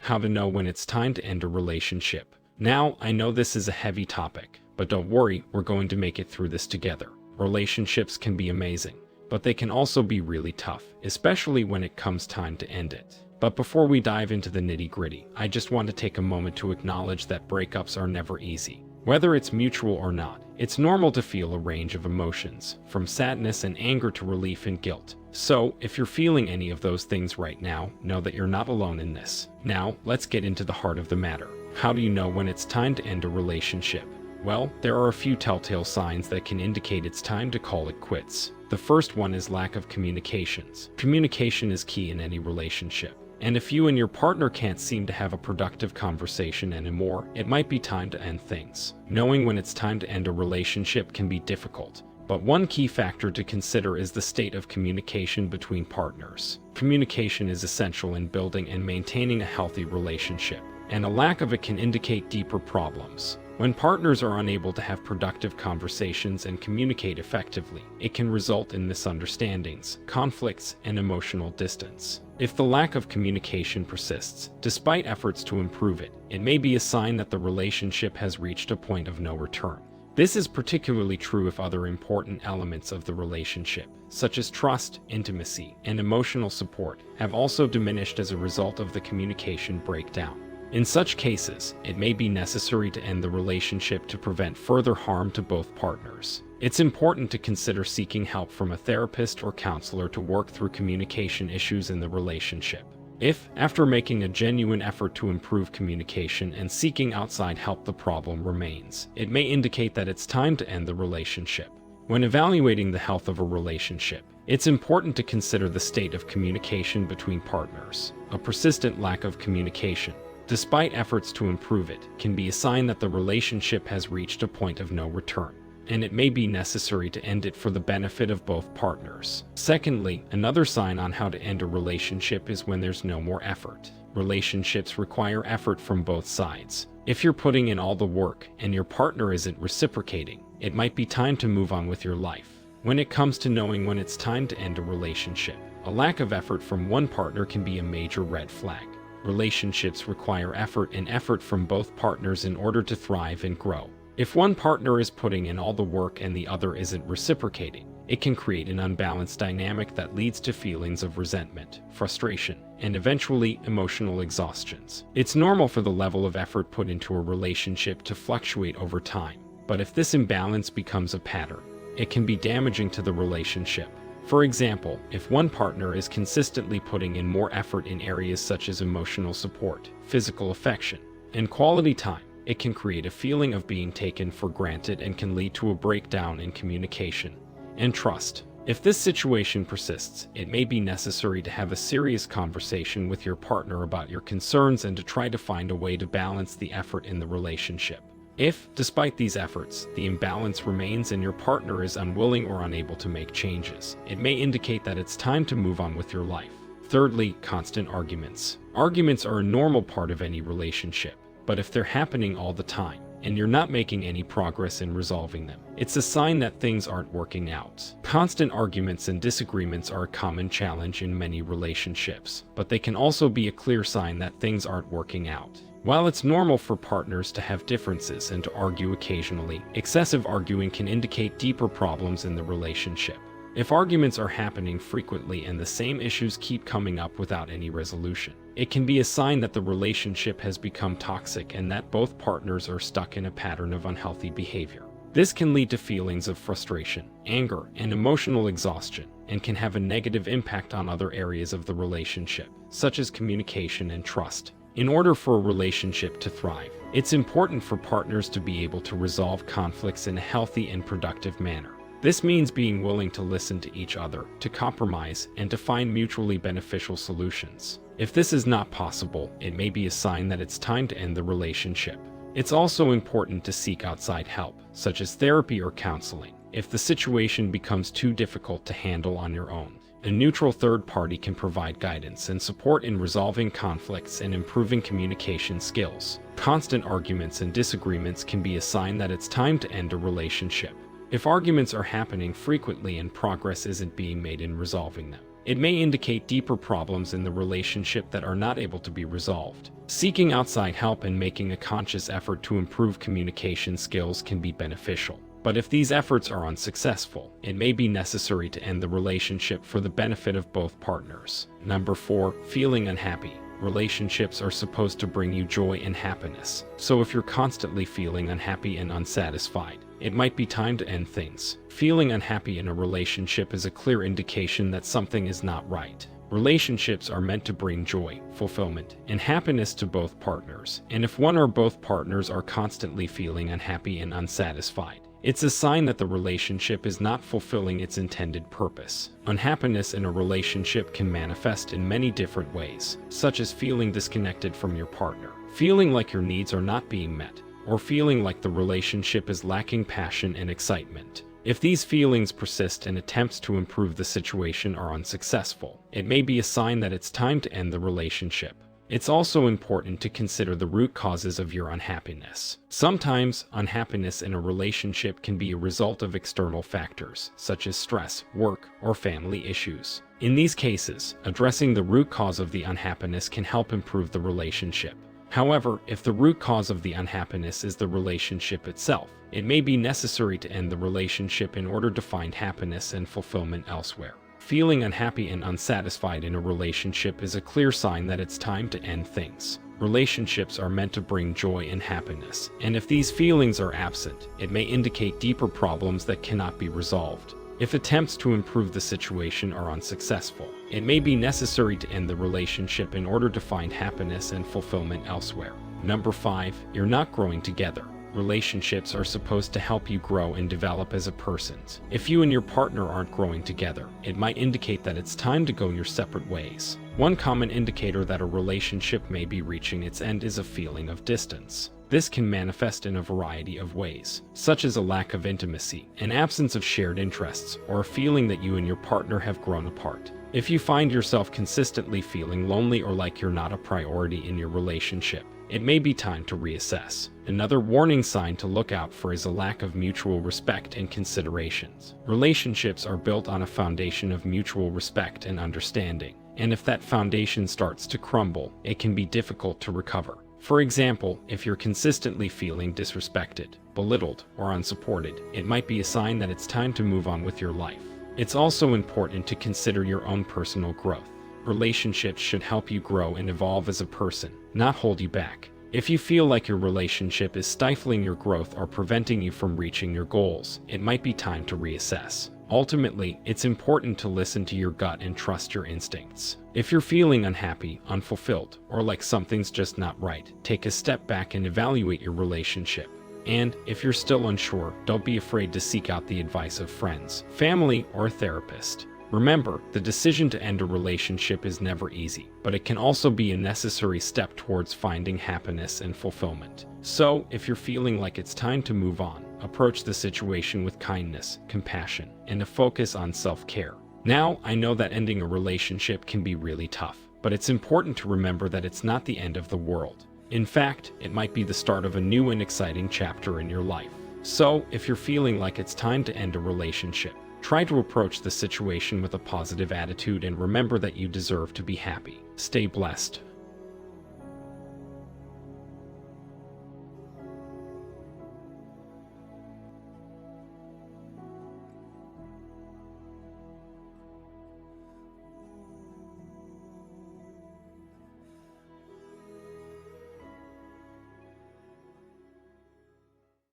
How to know when it's time to end a relationship. Now, I know this is a heavy topic, but don't worry, we're going to make it through this together. Relationships can be amazing, but they can also be really tough, especially when it comes time to end it. But before we dive into the nitty-gritty, I just want to take a moment to acknowledge that breakups are never easy. Whether it's mutual or not, it's normal to feel a range of emotions, from sadness and anger to relief and guilt. So, if you're feeling any of those things right now, know that you're not alone in this. Now, let's get into the heart of the matter. How do you know when it's time to end a relationship? Well, there are a few telltale signs that can indicate it's time to call it quits. The first one is lack of communications. Communication is key in any relationship. And if you and your partner can't seem to have a productive conversation anymore, it might be time to end things. Knowing when it's time to end a relationship can be difficult, but one key factor to consider is the state of communication between partners. Communication is essential in building and maintaining a healthy relationship, and a lack of it can indicate deeper problems. When partners are unable to have productive conversations and communicate effectively, it can result in misunderstandings, conflicts, and emotional distance. If the lack of communication persists, despite efforts to improve it, it may be a sign that the relationship has reached a point of no return. This is particularly true if other important elements of the relationship, such as trust, intimacy, and emotional support, have also diminished as a result of the communication breakdown. In such cases, it may be necessary to end the relationship to prevent further harm to both partners. It's important to consider seeking help from a therapist or counselor to work through communication issues in the relationship. If, after making a genuine effort to improve communication and seeking outside help, the problem remains, it may indicate that it's time to end the relationship. When evaluating the health of a relationship, it's important to consider the state of communication between partners. A persistent lack of communication, despite efforts to improve it, can be a sign that the relationship has reached a point of no return, and it may be necessary to end it for the benefit of both partners. Secondly, another sign on how to end a relationship is when there's no more effort. Relationships require effort from both sides. If you're putting in all the work and your partner isn't reciprocating, it might be time to move on with your life. When it comes to knowing when it's time to end a relationship, a lack of effort from one partner can be a major red flag. Relationships require effort and effort from both partners in order to thrive and grow. If one partner is putting in all the work and the other isn't reciprocating, it can create an unbalanced dynamic that leads to feelings of resentment, frustration, and eventually emotional exhaustions. It's normal for the level of effort put into a relationship to fluctuate over time, but if this imbalance becomes a pattern, it can be damaging to the relationship. For example, if one partner is consistently putting in more effort in areas such as emotional support, physical affection, and quality time, it can create a feeling of being taken for granted and can lead to a breakdown in communication and trust. If this situation persists, it may be necessary to have a serious conversation with your partner about your concerns and to try to find a way to balance the effort in the relationship. If, despite these efforts, the imbalance remains and your partner is unwilling or unable to make changes, it may indicate that it's time to move on with your life. Thirdly, constant arguments. Arguments are a normal part of any relationship, but if they're happening all the time, and you're not making any progress in resolving them, it's a sign that things aren't working out. Constant arguments and disagreements are a common challenge in many relationships, but they can also be a clear sign that things aren't working out. While it's normal for partners to have differences and to argue occasionally, excessive arguing can indicate deeper problems in the relationship. If arguments are happening frequently and the same issues keep coming up without any resolution, it can be a sign that the relationship has become toxic and that both partners are stuck in a pattern of unhealthy behavior. This can lead to feelings of frustration, anger, and emotional exhaustion, and can have a negative impact on other areas of the relationship, such as communication and trust. In order for a relationship to thrive, it's important for partners to be able to resolve conflicts in a healthy and productive manner. This means being willing to listen to each other, to compromise, and to find mutually beneficial solutions. If this is not possible, it may be a sign that it's time to end the relationship. It's also important to seek outside help, such as therapy or counseling, if the situation becomes too difficult to handle on your own. A neutral third party can provide guidance and support in resolving conflicts and improving communication skills. Constant arguments and disagreements can be a sign that it's time to end a relationship. If arguments are happening frequently and progress isn't being made in resolving them, It may indicate deeper problems in the relationship that are not able to be resolved. Seeking outside help and making a conscious effort to improve communication skills can be beneficial. But if these efforts are unsuccessful, it may be necessary to end the relationship for the benefit of both partners. Number 4, feeling unhappy. Relationships are supposed to bring you joy and happiness. So if you're constantly feeling unhappy and unsatisfied, it might be time to end things. Feeling unhappy in a relationship is a clear indication that something is not right. Relationships are meant to bring joy, fulfillment, and happiness to both partners. And if one or both partners are constantly feeling unhappy and unsatisfied, it's a sign that the relationship is not fulfilling its intended purpose. Unhappiness in a relationship can manifest in many different ways, such as feeling disconnected from your partner, feeling like your needs are not being met, or feeling like the relationship is lacking passion and excitement. If these feelings persist and attempts to improve the situation are unsuccessful, it may be a sign that it's time to end the relationship. It's also important to consider the root causes of your unhappiness. Sometimes, unhappiness in a relationship can be a result of external factors, such as stress, work, or family issues. In these cases, addressing the root cause of the unhappiness can help improve the relationship. However, if the root cause of the unhappiness is the relationship itself, it may be necessary to end the relationship in order to find happiness and fulfillment elsewhere. Feeling unhappy and unsatisfied in a relationship is a clear sign that it's time to end things. Relationships are meant to bring joy and happiness, and if these feelings are absent, it may indicate deeper problems that cannot be resolved. If attempts to improve the situation are unsuccessful, it may be necessary to end the relationship in order to find happiness and fulfillment elsewhere. Number 5, you're not growing together. Relationships are supposed to help you grow and develop as a person. If you and your partner aren't growing together, it might indicate that it's time to go your separate ways. One common indicator that a relationship may be reaching its end is a feeling of distance. This can manifest in a variety of ways, such as a lack of intimacy, an absence of shared interests, or a feeling that you and your partner have grown apart. If you find yourself consistently feeling lonely or like you're not a priority in your relationship, it may be time to reassess. Another warning sign to look out for is a lack of mutual respect and considerations. Relationships are built on a foundation of mutual respect and understanding, and if that foundation starts to crumble, it can be difficult to recover. For example, if you're consistently feeling disrespected, belittled, or unsupported, it might be a sign that it's time to move on with your life. It's also important to consider your own personal growth. Relationships should help you grow and evolve as a person, not hold you back. If you feel like your relationship is stifling your growth or preventing you from reaching your goals, it might be time to reassess. Ultimately, it's important to listen to your gut and trust your instincts. If you're feeling unhappy, unfulfilled, or like something's just not right, take a step back and evaluate your relationship. And if you're still unsure, don't be afraid to seek out the advice of friends, family, or a therapist. Remember, the decision to end a relationship is never easy, but it can also be a necessary step towards finding happiness and fulfillment. So, if you're feeling like it's time to move on, approach the situation with kindness, compassion, and a focus on self-care. Now, I know that ending a relationship can be really tough, but it's important to remember that it's not the end of the world. In fact, it might be the start of a new and exciting chapter in your life. So, if you're feeling like it's time to end a relationship, try to approach the situation with a positive attitude and remember that you deserve to be happy. Stay blessed.